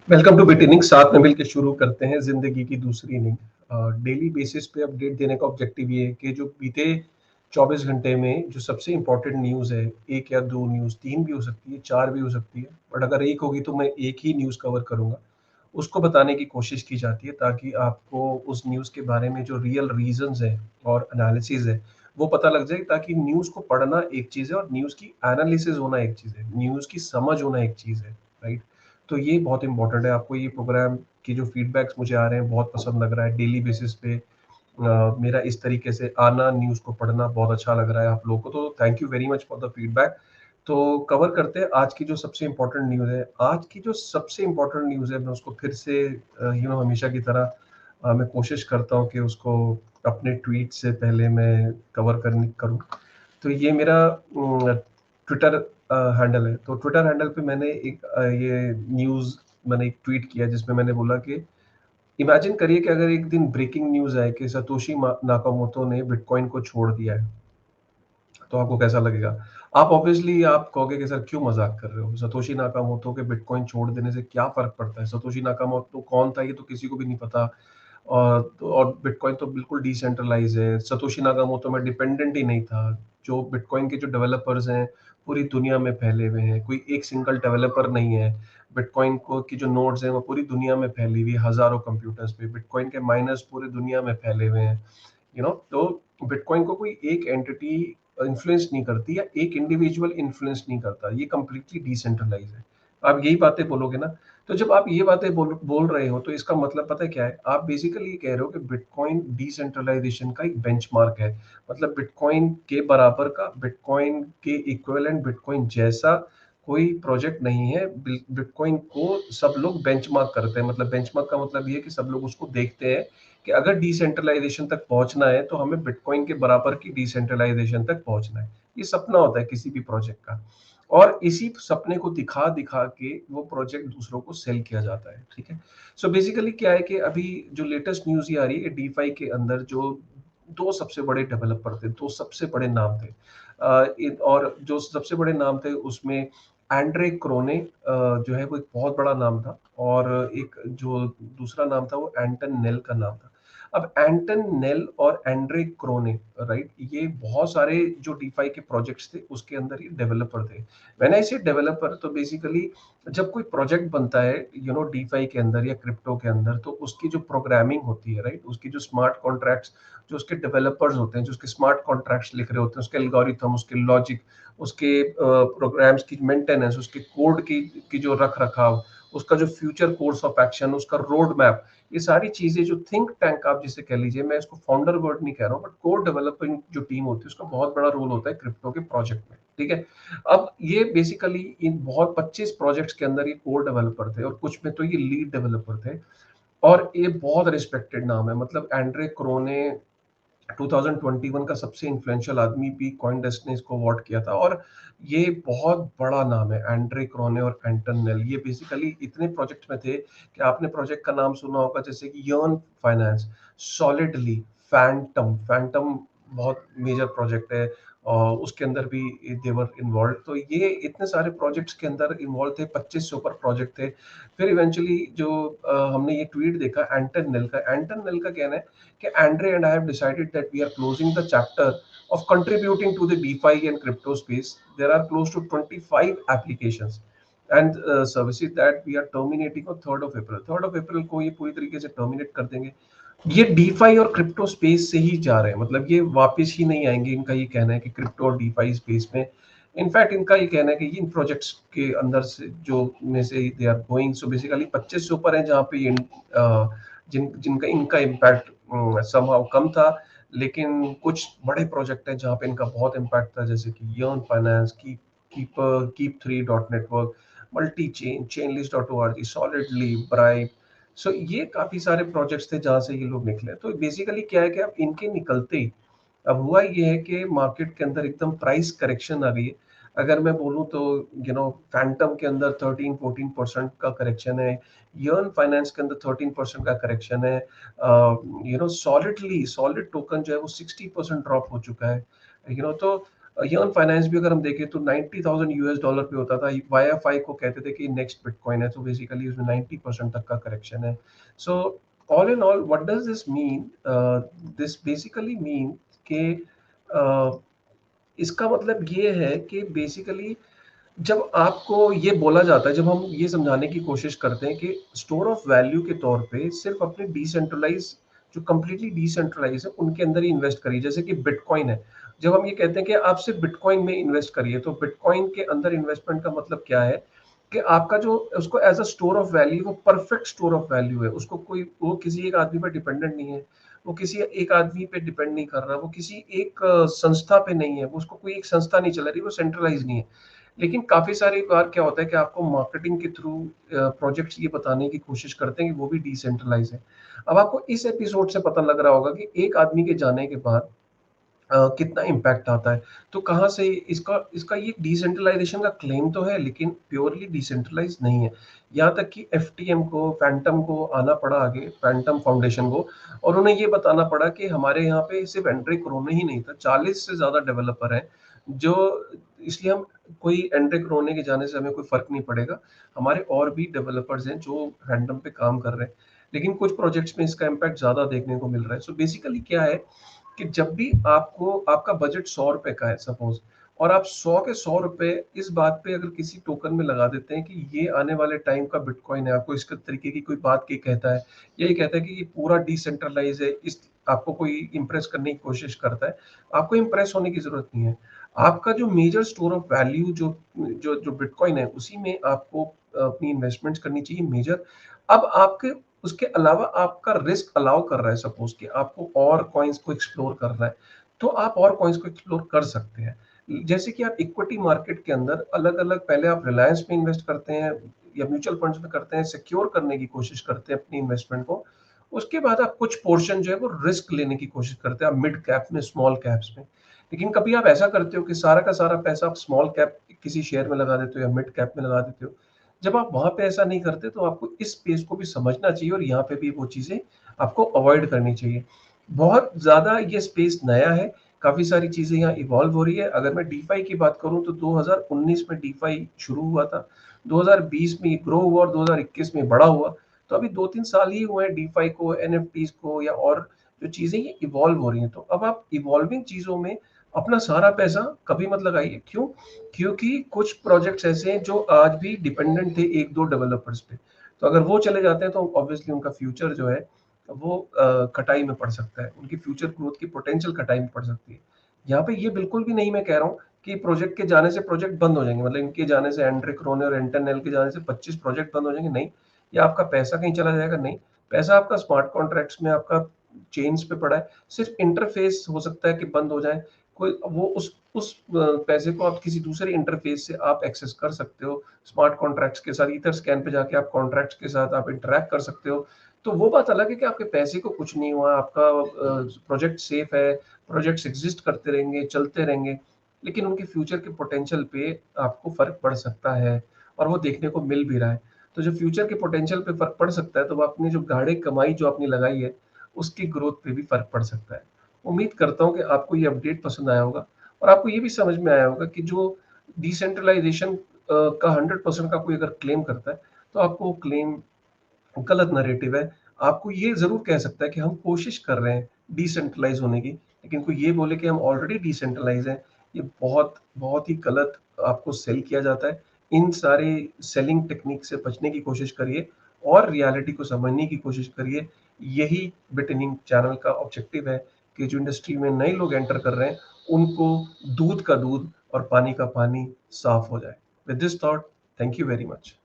Welcome two bit inning. साथ में मिलकर शुरू करते हैं जिंदगी की दूसरी इनिंग। डेली बेसिस पे अपडेट देने का ऑब्जेक्टिव ये है कि जो बीते 24 घंटे में जो सबसे इंपॉर्टेंट न्यूज़ है, एक या दो न्यूज़, तीन भी हो सकती है, चार भी हो सकती है, बट अगर एक होगी तो मैं एक ही न्यूज़ कवर करूंगा। उसको बताने की कोशिश की जाती है ताकि आपको उस न्यूज़ के बारे में जो रियल रीजंस है और एनालिसिस है वो पता लग जाए। ताकि न्यूज़ को पढ़ना एक चीज़ है और न्यूज़ की एनालिसिस होना एक चीज़ है, न्यूज़ की समझ होना एक चीज़ है, राइट। तो ये बहुत इंपॉर्टेंट है। आपको ये प्रोग्राम की जो फीडबैक्स मुझे आ रहे हैं बहुत पसंद लग रहा है। डेली बेसिस पे मेरा इस तरीके से आना, न्यूज़ को पढ़ना बहुत अच्छा लग रहा है आप लोगों को, तो thank you very much for the feedback. तो कवर करते हैं आज की जो सबसे इम्पोर्टेंट न्यूज़ है। आज की जो सबसे इम्पोर्टेंट न्यूज़ है मैं उसको फिर से हमेशा की तरह मैं कोशिश करता हूँ कि उसको अपने ट्वीट से पहले मैं कवर करनी करूँ। तो ये मेरा ट्विटर हैंडल है। तो ट्विटर हैंडल पे मैंने एक ये न्यूज़ मैंने एक ट्वीट किया जिसमें मैंने बोला कि इमेजिन करिए कि अगर एक दिन ब्रेकिंग न्यूज़ आए कि सतोशी नाकामोटो ने बिटकॉइन को छोड़ दिया है, तो आपको कैसा लगेगा? आप ऑब्वियसली आप कहोगे कि सर क्यों मज़ाक कर रहे हो? सतोशी नाकामोटो के बिटकॉइन छोड़ देने से क्या फ़र्क पड़ता है? सतोशी नाकामोटो कौन था ये तो किसी को भी नहीं पता। और बिटकॉइन तो बिल्कुल डिसेंट्रलाइज़ है। सतोशी नाकामोटो में डिपेंडेंट ही नहीं था। जो बिटकॉइन के जो डेवलपर्स हैं, पूरी दुनिया में फैले हुए हैं। कोई एक सिंगल डेवलपर नहीं है। बिटकॉइन को की जो नोड्स हैं वो पूरी दुनिया में फैली हुई है, हज़ारों कंप्यूटर्स पे। बिटकॉइन के माइनर्स पूरी दुनिया में फैले हुए हैं। तो बिटकॉइन को कोई एक एंटिटी इन्फ्लुएंस नहीं करती या एक इंडिविजुअल इन्फ्लुएंस नहीं करता। ये कंप्लीटली डिसेंट्रलाइज है। आप यही बातें बोलोगे ना। तो जब आप ये बातें बोल रहे हो तो इसका मतलब पता है क्या है? आप बेसिकली ये कह रहे हो कि बिटकॉइन डिसेंट्रलाइजेशन का एक बेंचमार्क है। मतलब बिटकॉइन के बराबर का, बिटकॉइन के इक्विवेलेंट, बिटकॉइन जैसा कोई प्रोजेक्ट नहीं है। बिटकॉइन को सब लोग बेंचमार्क करते हैं। मतलब बेंचमार्क का मतलब ये है कि सब लोग उसको देखते हैं कि अगर डिसेंट्रलाइजेशन तक पहुंचना है तो हमें बिटकॉइन के बराबर की डिसेंट्रलाइजेशन तक पहुंचना है। ये सपना होता है किसी भी प्रोजेक्ट का। और इसी सपने को दिखा दिखा के वो प्रोजेक्ट दूसरों को सेल किया जाता है, ठीक है। सो बेसिकली क्या है कि अभी जो लेटेस्ट न्यूज ये आ रही है डीफाई के अंदर जो दो सबसे बड़े डेवलपर थे, दो सबसे बड़े नाम थे। और जो सबसे बड़े नाम थे उसमें एंड्रे क्रोने जो है वो एक बहुत बड़ा नाम था। और एक जो दूसरा नाम था वो एंटन नेल का नाम था। अब एंटन नेल और एंड्रे क्रोने, राइट, ये बहुत सारे जो डीफाई के प्रोजेक्ट्स थे उसके अंदर ये डेवलपर थे। व्हेन आई से डेवलपर, तो बेसिकली जब कोई प्रोजेक्ट बनता है डीफाई के अंदर या क्रिप्टो के अंदर, तो उसकी जो प्रोग्रामिंग होती है, राइट, उसकी जो स्मार्ट कॉन्ट्रैक्ट्स, जो उसके डेवलपर्स होते हैं, जो उसके स्मार्ट कॉन्ट्रैक्ट्स लिख रहे होते हैं, उसके एल्गोरिथम, उसके लॉजिक, उसके प्रोग्राम्स की मेंटेनेंस, उसके कोड की जो रख रखाव, उसका जो फ्यूचर कोर्स ऑफ एक्शन, उसका रोड मैप, ये सारी चीजें जो थिंक टैंक आप जिसे कह लीजिए, मैं इसको फाउंडर वर्ड नहीं कह रहा हूँ, बट कोड डेवलपिंग जो टीम होती है उसका बहुत बड़ा रोल होता है क्रिप्टो के प्रोजेक्ट में, ठीक है। अब ये बेसिकली इन बहुत 25 प्रोजेक्ट्स के अंदर ये कोर डेवलपर थे और कुछ में तो ये लीड डेवलपर थे। और ये बहुत रिस्पेक्टेड नाम है। मतलब एंड्रे क्रोने 2021 का सबसे इन्फ्लुएंशियल आदमी भी कॉइनडेस्क ने इसको अवार्ड किया था। और ये बहुत बड़ा नाम है एंड्रे क्रोने और एंटन नेल। ये बेसिकली इतने प्रोजेक्ट में थे कि आपने प्रोजेक्ट का नाम सुना होगा, जैसे कि Yearn Finance, Solidly, Fantom. Fantom बहुत मेजर प्रोजेक्ट है और उसके अंदर भी देवर इन्वॉल्व। तो ये इतने सारे प्रोजेक्ट्स के अंदर इन्वॉल्व थे, 25 से ऊपर प्रोजेक्ट थे। फिर इवेंचुअली जो हमने ये ट्वीट देखा एंटन नेल का कहना है कि Andre and I have decided that we are closing the chapter of contributing to the DeFi and crypto space. There are close to 25 applications and services that we are terminating on 3rd of April. 3rd of April को ये पूरी तरीके से terminate कर देंगे। ये DeFi और crypto space से ही जा रहे हैं। मतलब ये वापस ही नहीं आएंगे। इनका ये कहना है कि क्रिप्टो और डीफाई स्पेस में, इनफैक्ट इनका ये कहना है कि इन प्रोजेक्ट्स के अंदर से जो में से they are going, so basically 25 से ऊपर है जहाँ पे ये जिनका इनका इम्पैक्ट समहाउ कम था। लेकिन कुछ बड़े प्रोजेक्ट हैं जहाँ पे इनका बहुत इम्पैक्ट था, जैसे कि Yearn finance, keep three dot network, multi chain, chainlist dot ORG, solidly, bribe. So ये काफी सारे प्रोजेक्ट्स थे जहाँ से ये लोग निकले। तो बेसिकली क्या है कि अब इनके निकलते ही अब हुआ ये है कि मार्केट के अंदर एकदम प्राइस करेक्शन आ गई है। अगर मैं बोलूं तो फैंटम के अंदर 13-14% का करेक्शन है। यर्न फाइनेंस के अंदर 13% का करेक्शन है। सॉलिड टोकन जो है वो 60% ड्रॉप हो चुका है। तो यर्न फाइनेंस भी अगर हम देखें तो 90,000 यूएस डॉलर पे होता था। वाईएफआई को कहते थे कि नेक्स्ट बिटकॉइन है, तो बेसिकली उसमें 90% तक का करेक्शन है। So all in all what does this mean? This basically mean कि इसका मतलब ये है कि बेसिकली जब आपको ये बोला जाता है, जब हम ये समझाने की कोशिश करते हैं कि स्टोर ऑफ वैल्यू के तौर पे सिर्फ अपने डिसेंट्रलाइज, जो कंप्लीटली डिसेंट्रलाइज है उनके अंदर ही इन्वेस्ट करिए, जैसे कि बिटकॉइन है। जब हम ये कहते हैं कि आप सिर्फ बिटकॉइन में इन्वेस्ट करिए, तो बिटकॉइन के अंदर इन्वेस्टमेंट का मतलब क्या है कि आपका जो उसको as a store of value, वो परफेक्ट स्टोर ऑफ वैल्यू है। उसको कोई, वो किसी एक आदमी पर डिपेंडेंट नहीं है, वो किसी एक आदमी पे डिपेंड नहीं कर रहा, वो किसी एक संस्था पे नहीं है, वो उसको कोई एक संस्था नहीं चला रही, वो सेंट्रलाइज नहीं है। लेकिन काफ़ी सारी बार क्या होता है कि आपको मार्केटिंग के थ्रू प्रोजेक्ट्स ये बताने की कोशिश करते हैं कि वो भी डिसेंट्रलाइज है। अब आपको इस एपिसोड से पता लग रहा होगा कि एक आदमी के जाने के बाद कितना इम्पैक्ट आता है। तो कहाँ से इसका इसका ये डिसेंट्रलाइजेशन का क्लेम तो है, लेकिन प्योरली डिसेंट्रलाइज नहीं है। यहाँ तक कि एफटीएम को, फैंटम को आना पड़ा आगे, फैंटम फाउंडेशन को, और उन्हें ये बताना पड़ा कि हमारे यहाँ पे सिर्फ एंड्रे रोने ही नहीं था, 40 से ज़्यादा डेवलपर हैं, जो, इसलिए हम, कोई एंड्रे रोने के जाने से हमें कोई फ़र्क नहीं पड़ेगा। हमारे और भी डेवलपर्स हैं जो फैंटम पे काम कर रहे हैं। लेकिन कुछ प्रोजेक्ट्स में इसका इम्पैक्ट ज़्यादा देखने को मिल रहा है। सो बेसिकली क्या है कि जब भी आपको, आपका बजट 100 रुपए का है सपोज, और आप 100 के 100 रुपए इस बात पे अगर किसी टोकन में लगा देते हैं कि ये आने वाले टाइम का बिटकॉइन है, आपको इसके तरीके की कोई बात के कहता है, यही कहता है कि ये पूरा डिसेंट्रलाइज है, इस, आपको कोई इंप्रेस करने की कोशिश करता है, आपको इंप्रेस होने की जरूरत नहीं है। आपका जो मेजर स्टोर ऑफ वैल्यू जो जो जो बिटकॉइन है, उसी में आपको अपनी इन्वेस्टमेंट्स करनी चाहिए मेजर। अब आपके, उसके अलावा आपका रिस्क अलाउ कर रहा है, सपोज कि आपको और कॉइन्स को एक्सप्लोर करना है, तो आप और कॉइन्स को एक्सप्लोर कर सकते हैं। जैसे कि आप इक्विटी मार्केट के अंदर अलग अलग, पहले आप रिलायंस में इन्वेस्ट करते हैं या म्यूचुअल फंड्स में करते हैं, सिक्योर करने की कोशिश करते हैं अपनी इन्वेस्टमेंट को। उसके बाद आप कुछ पोर्शन जो है वो रिस्क लेने की कोशिश करते हैं, आप मिड कैप में, स्मॉल कैप्स में। लेकिन कभी आप ऐसा करते हो कि सारा का सारा पैसा आप स्मॉल कैप किसी शेयर में लगा देते हो या मिड कैप में लगा देते हो। जब आप वहाँ पे ऐसा नहीं करते, तो आपको इस स्पेस को भी समझना चाहिए और यहाँ पे भी वो चीज़ें आपको अवॉइड करनी चाहिए। बहुत ज़्यादा ये स्पेस नया है, काफ़ी सारी चीज़ें यहाँ इवॉल्व हो रही है। अगर मैं डीफाई की बात करूँ तो 2019 में डीफाई शुरू हुआ था, 2020 में ये ग्रो हुआ और 2021 में बड़ा हुआ। तो अभी 2-3 साल ही हुए हैं डीफाई को, एनएफटीज़ को, या और जो चीज़ें ये इवॉल्व हो रही हैं। तो अब आप इवॉल्विंग चीज़ों में अपना सारा पैसा कभी मत लगाइए। क्यों? क्योंकि कुछ प्रोजेक्ट्स ऐसे हैं जो आज भी डिपेंडेंट थे 1-2 डेवलपर्स पे। तो अगर वो चले जाते हैं तो ऑब्वियसली उनका फ्यूचर जो है वो कटाई में पड़ सकता है। उनकी फ्यूचर ग्रोथ की पोटेंशियल कटाई में पड़ सकती है। यहाँ पे ये बिल्कुल भी नहीं मैं कह रहा हूँ कि प्रोजेक्ट के जाने से प्रोजेक्ट बंद हो जाएँगे। मतलब इनके जाने से, एंड्रिक रोने और एंटरनेल के जाने से 25 प्रोजेक्ट बंद हो जाएँगे, नहीं। या आपका पैसा कहीं चला जाएगा, नहीं। पैसा आपका स्मार्ट कॉन्ट्रैक्ट्स में, आपका चेन्स पे पड़ा है। सिर्फ इंटरफ़ेस हो सकता है कि बंद हो जाए। कोई वो उस पैसे को आप किसी दूसरे इंटरफ़ेस से आप एक्सेस कर सकते हो। स्मार्ट कॉन्ट्रैक्ट्स के साथ ईथर स्कैन पे जाके आप कॉन्ट्रैक्ट्स के साथ आप इंटरैक्ट कर सकते हो। तो वो बात अलग है कि आपके पैसे को कुछ नहीं हुआ, आपका प्रोजेक्ट सेफ है, प्रोजेक्ट्स एग्ज़िस्ट करते रहेंगे, चलते रहेंगे, लेकिन उनके फ्यूचर के पोटेंशियल पे आपको फ़र्क पड़ सकता है, और वो देखने को मिल भी रहा है। तो जो फ्यूचर के पोटेंशियल पे फ़र्क पड़ सकता है, तो वो अपनी जो गाढ़े कमाई जो आपने लगाई है, उसकी ग्रोथ पे भी फ़र्क पड़ सकता है। उम्मीद करता हूँ कि आपको ये अपडेट पसंद आया होगा, और आपको ये भी समझ में आया होगा कि जो डिसेंट्रलाइज़ेशन का 100% का कोई अगर क्लेम करता है, तो आपको वो क्लेम गलत नैरेटिव है। आपको ये ज़रूर कह सकता है कि हम कोशिश कर रहे हैं डिसेंट्रलाइज़ होने की, लेकिन कोई ये बोले कि हम ऑलरेडी डिसेंट्रलाइज़ हैं, ये बहुत, बहुत ही गलत आपको सेल किया जाता है। इन सारे सेलिंग टेक्निक से बचने की कोशिश करिए और रियलिटी को समझने की कोशिश करिए। यही बिटनिंग चैनल का ऑब्जेक्टिव है कि जो इंडस्ट्री में नए लोग एंटर कर रहे हैं, उनको दूध का दूध और पानी का पानी साफ हो जाए। With this thought, thank you very much.